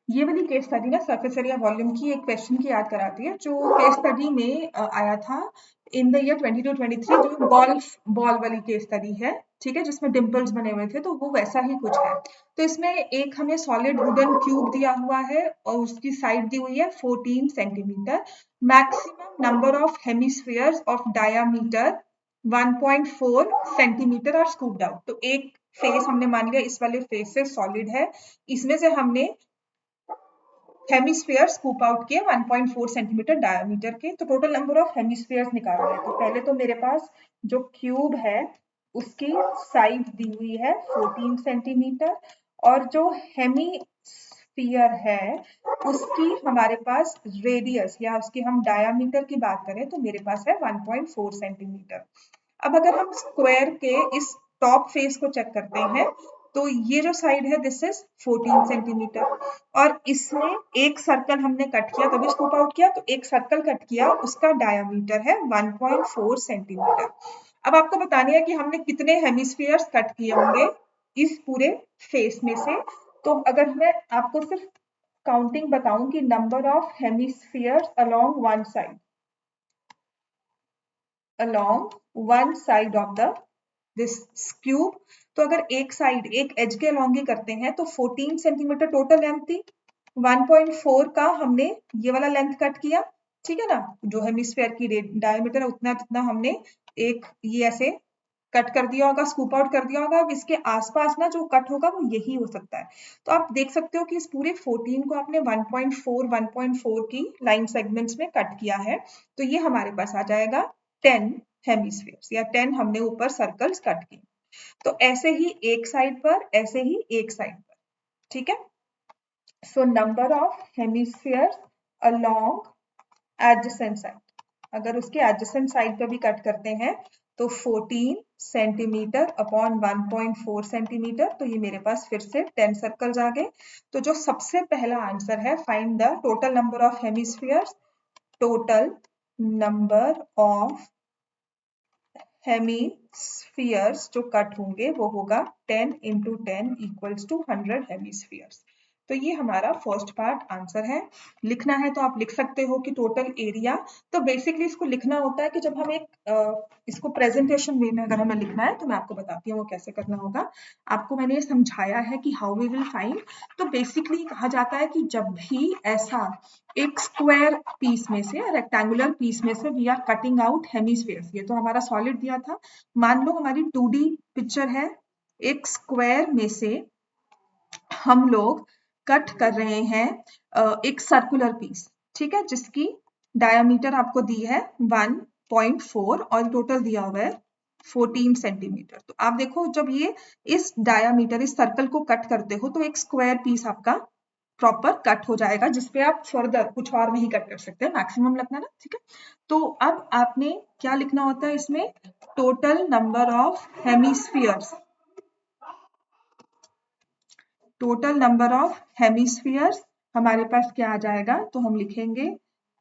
ये वाली case study ना सरफेस एरिया वॉल्यूम की एक क्वेश्चन की याद कराती है जो केस स्टडी में आया था इन द ईयर 22-23, जो गोल्फ बॉल वाली केस स्टडी है, ठीक है, जिसमें डिम्पल्स बने हुए थे, तो वो वैसा ही कुछ है। तो इसमें एक हमें सॉलिड वुडन क्यूब दिया हुआ है और उसकी साइड दी हुई है 14 centimetre, maximum number of hemispheres of diameter 1.4 centimetre और स्कूप्ड आउट। तो एक फेस हमने मान लिया इस वाले फेस से सॉलिड है, इसमें से हमने हेमिस्फीयर स्कूप आउट किए 1.4 सेंटीमीटर डायमीटर के। तो टोटल नंबर ऑफ हेमिस्फीयर्स निकाल रहे हैं। तो पहले तो मेरे पास जो क्यूब है उसकी साइड दी हुई है 14 सेंटीमीटर और जो हेमिस्फीयर है उसकी हमारे पास रेडियस या उसकी हम डायामीटर की बात करें तो मेरे पास है 1.4 सेंटीमीटर। अब अगर हम स्क्वायर के इस टॉप फेस को चेक करते हैं तो ये जो साइड है दिस इज 14 सेंटीमीटर और इसमें एक सर्कल हमने कट किया, तभी स्कूप आउट किया, तो एक सर्कल कट किया, उसका डायामीटर है 1.4 सेंटीमीटर। अब आपको बताना है कि हमने कितने हेमिस्फीयर्स कट किए होंगे इस पूरे फेस में से। तो अगर मैं आपको सिर्फ काउंटिंग बताऊं कि number of hemispheres along one side of the this cube, तो अगर एक साइड एक एज के अलॉन्ग ही करते हैं तो 14 सेंटीमीटर टोटल लेंथ थी, 1.4 का हमने ये वाला लेंथ कट किया, ठीक है ना, जो हेमिस्फीयर की डायमीटर है उतना जितना हमने एक ये ऐसे कट कर दिया होगा, स्कूप आउट कर दिया होगा। अब इसके आसपास ना जो कट होगा वो यही हो सकता है। तो आप देख सकते हो कि इस पूरे 14 को आपने 1.4 की लाइन सेगमेंट्स में कट किया है। तो ये हमारे पास आ जाएगा 10 हेमिस्फीयर्स या 10 हमने ऊपर सर्कल्स कट किए। तो ऐसे ही एक साइड पर, ऐसे ही एक साइड पर, ठीक है। So number of hemispheres along adjacent side, अगर उसके एडजेसेंट साइड पे भी कट करते हैं तो 14 सेंटीमीटर अपॉन 1.4 सेंटीमीटर, तो ये मेरे पास फिर से 10 सर्कल्स आ गए। तो जो सबसे पहला आंसर है find the total number of hemispheres, total number of hemispheres जो कट होंगे वो होगा 10 इंटू 10 इक्वल्स टू 100 हेमिस्फीयर्स। तो ये हमारा फर्स्ट पार्ट आंसर है। लिखना है तो आप लिख सकते हो कि टोटल एरिया। तो बेसिकली इसको लिखना होता है कि जब हम इसको प्रेजेंटेशन वे में अगर हमें लिखना है तो मैं आपको बताती हूँ वो कैसे करना होगा। आपको मैंने ये समझाया है कि हाउ वी विल फाइंड। तो बेसिकली कहा जाता है कि जब भी ऐसा एक स्क्वायर पीस में से, रेक्टेंगुलर पीस में से we are cutting out hemispheres, ये तो हमारा सॉलिड दिया था। मान लो हमारी 2D पिक्चर है, एक स्क्वायर में से हम लोग कट कर रहे हैं एक सर्कुलर पीस, ठीक है, जिसकी डायमीटर आपको दी है 1.4 और टोटल दिया हुआ है 14 सेंटीमीटर। तो आप देखो जब ये इस डायमीटर इस सर्कल को कट करते हो तो एक स्क्वायर पीस आपका प्रॉपर कट हो जाएगा, जिसपे आप फर्दर कुछ और नहीं कट कर सकते, मैक्सिमम लगना ना, ठीक है। तो अब आपने क्या लिखना होता है इसमें, total number of hemispheres, total number of hemispheres हमारे पास क्या आ जाएगा, तो हम लिखेंगे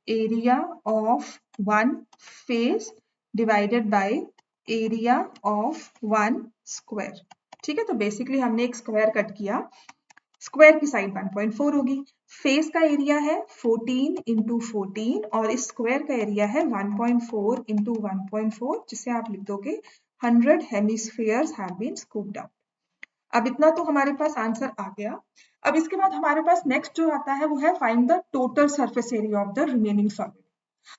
area of one face divided by area of one square, ठीक है। तो बेसिकली हमने एक स्क्वायर कट किया, स्क्वायर की साइड 1.4 होगी, फेस का एरिया है 14 इंटू 14 और इस स्क्वायर का एरिया है 1.4 इंटू 1.4, जिसे आप लिख दोगे 100 hemispheres have been scooped out. अब इतना तो हमारे पास आंसर आ गया। अब इसके बाद हमारे पास नेक्स्ट जो आता है वो है find the total surface area of the remaining solid.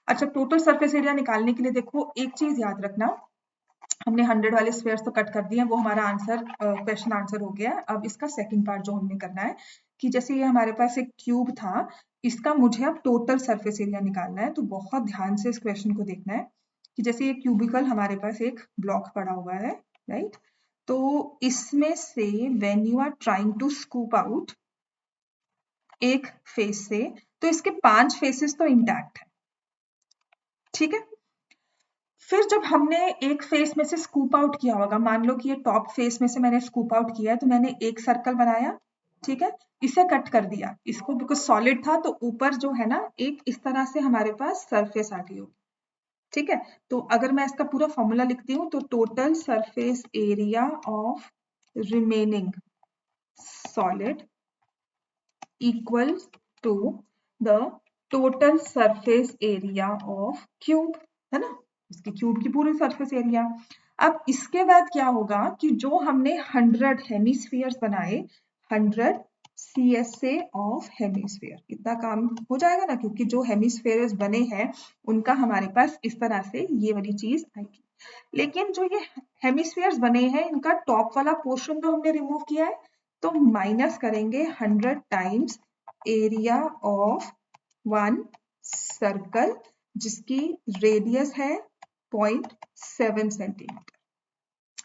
अच्छा, टोटल सरफेस एरिया निकालने के लिए देखो एक चीज याद रखना, हमने 100 वाले स्क्वायर्स तो कट कर दिए हैं, वो हमारा आंसर क्वेश्चन आंसर हो गया है। अब इसका सेकंड पार्ट जो हमने करना है कि जैसे ये हमारे पास एक क्यूब था, इसका मुझे अब टोटल सरफेस एरिया निकालना है। तो बहुत ध्यान से इस क्वेश्चन को देखना है कि जैसे ये क्यूबिकल हमारे पास एक ब्लॉक पड़ा हुआ है, राइट, तो इसमें से when you are trying to scoop out एक फेस से, तो इसके 5 फेसेस तो इंटैक्ट है, ठीक है। फिर जब हमने एक फेस में से स्कूप आउट किया होगा, मान लो कि ये टॉप फेस में से मैंने स्कूप आउट किया है, तो मैंने एक सर्कल बनाया, ठीक है, इसे कट कर दिया, इसको बिकॉज सॉलिड था तो ऊपर जो है ना एक इस तरह से हमारे पास सरफेस आ गई होगी, ठीक है। तो अगर मैं इसका पूरा फॉर्मूला लिखती हूँ तो total surface area of remaining solid equal to the total surface area of cube, है ना, इसकी क्यूब की पूरी सरफेस एरिया। अब इसके बाद क्या होगा कि जो हमने 100 हेमिस्फीयर्स बनाए, 100 CSA ऑफ हेमिस्फीयर, इतना काम हो जाएगा ना, क्योंकि जो हेमिस्फीयर्स बने हैं उनका हमारे पास इस तरह से ये वाली चीज आएगी। लेकिन जो ये हेमिस्फीयर्स बने हैं इनका टॉप वाला पोर्शन तो हमने रिमूव किया है, तो माइनस करेंगे 100 times area of one circle जिसकी रेडियस है 0.7 सेंटीमीटर।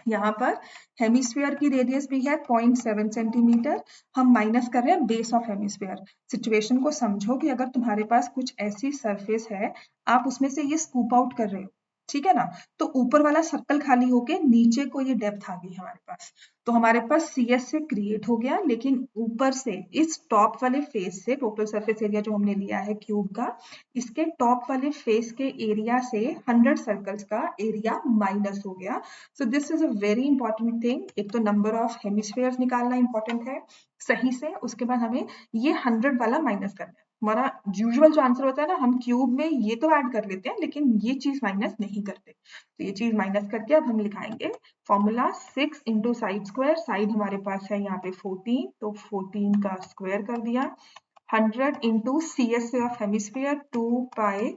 यहाँ पर हेमिस्फीयर की रेडियस भी है 0.7 सेंटीमीटर, हम माइनस कर रहे हैं बेस ऑफ हेमिस्फीयर। सिचुएशन को समझो कि अगर तुम्हारे पास कुछ ऐसी सरफेस है, आप उसमें से ये स्कूप आउट कर रहे हो, ठीक है ना, तो ऊपर वाला सर्कल खाली होके नीचे को ये डेप्थ आ गई हमारे पास, तो हमारे पास CS से क्रिएट हो गया, लेकिन ऊपर से इस टॉप वाले फेस से टोटल सरफेस एरिया जो हमने लिया है क्यूब का, इसके टॉप वाले फेस के एरिया से 100 सर्कल्स का एरिया माइनस हो गया। So this is a very important thing. एक तो नंबर ऑफ हेमिस्फीयर्स निकालना इंपॉर्टेंट है सही से, उसके बाद हमें ये 100 वाला माइनस करना है। हमारा यूजुअल जो आंसर होता है ना, हम क्यूब में ये तो ऐड कर लेते हैं लेकिन ये चीज माइनस नहीं करते, तो ये चीज माइनस करके अब हम लिखाएंगे formula 6 into side square. Side हमारे पास है यहाँ पे 14, तो 14 का स्क्वायर कर दिया, 100 into CSA of hemisphere 2 pi,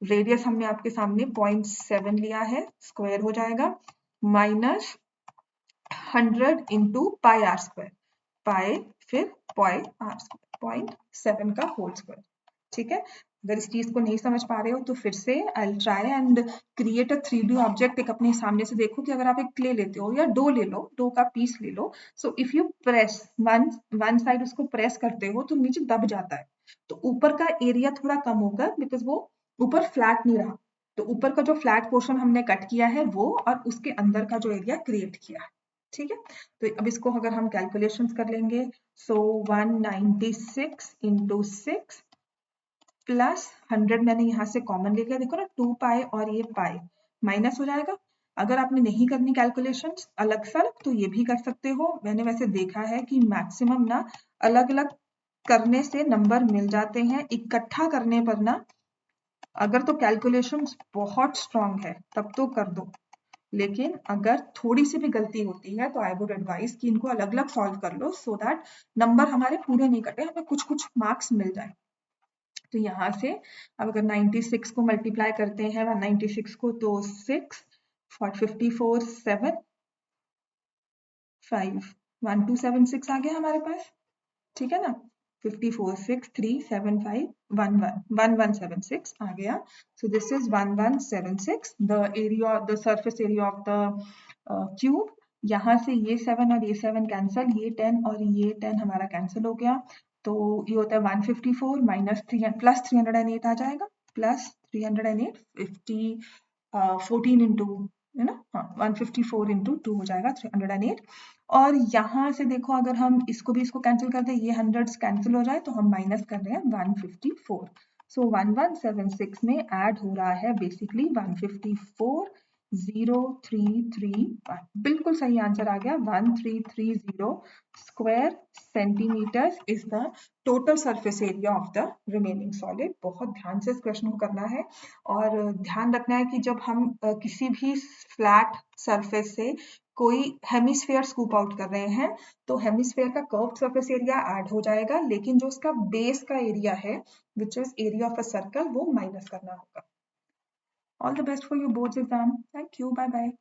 radius हमने आपके सामने 0.7 लिया है, स्क्वायर हो जाएगा, minus 100 into pi r square, pi फिर पाई आर स्क्वायर 0.7 का होल स्क्वायर। ठीक है, अगर इस चीज को नहीं समझ पा रहे हो तो फिर से I try and create a 3D object. एक अपने सामने से देखो कि अगर आप एक क्ले लेते हो या डो ले लो, डो का पीस ले लो, so if you press one side उसको प्रेस करते हो तो नीचे दब जाता है, तो ऊपर का एरिया थोड़ा कम होगा बिकॉज वो ऊपर फ्लैट नहीं रहा, तो ऊपर का जो फ्लैट पोर्शन हमने कट किया है वो, और उसके अंदर का जो एरिया क्रिएट किया है। ठीक है, तो अब इसको अगर हम कैलकुलेशंस कर लेंगे, सो 196 इंटू 6 प्लस 100 मैंने यहाँ से कॉमन ले लिया, देखो ना 2 पाई और ये पाई माइनस हो जाएगा। अगर आपने नहीं करनी कैलकुलेशंस अलग से तो ये भी कर सकते हो, मैंने वैसे देखा है कि मैक्सिमम ना अलग अलग करने से नंबर मिल जाते हैं, इकट्ठा करने पर ना अगर तो कैलकुलेशंस बहुत स्ट्रांग है तब तो कर दो, लेकिन अगर थोड़ी सी भी गलती होती है तो आई वुड एडवाइस कि इनको अलग अलग सॉल्व कर लो, सो दैट नंबर हमारे पूरे नहीं कटे, हमें कुछ कुछ मार्क्स मिल जाए। तो यहाँ से अब अगर 96 को मल्टीप्लाई करते हैं 196 को, तो 6 54 7 5 1276 आ गया हमारे पास, ठीक है ना, 54 6 3 7 5 11 1176 आ गया। So this is 1176 the area, the surface area of the cube. यहाँ से ये 7 और ये 7 कैंसिल, ये 10 और ये 10 हमारा कैंसिल हो गया, तो ये होता है 154 माइनस 3 प्लस 308 आ जाएगा, प्लस 308 14 इंटू, है ना, हाँ 154 इंटू 2 हो जाएगा 308। और यहाँ से देखो अगर हम इसको भी इसको कैंसिल कर दें, ये 100 कैंसिल हो जाए, तो हम माइनस कर रहे हैं 154, सो 1176 में ऐड हो रहा है बेसिकली 154,0331, बिल्कुल सही आंसर आ गया, 1330 square centimetre is the total surface area of the remaining solid. बहुत ध्यान से इस क्वेश्चन को करना है, और ध्यान रखना है कि जब हम किसी भी फ्लैट सरफेस से कोई हेमिस्फेयर स्कूप आउट कर रहे हैं तो हेमिस्फेयर का कर्व्ड सरफेस एरिया ऐड हो जाएगा, लेकिन जो उसका बेस का एरिया है which is area of a circle, वो माइनस करना होगा। All the best for your boards exam, thank you, bye bye.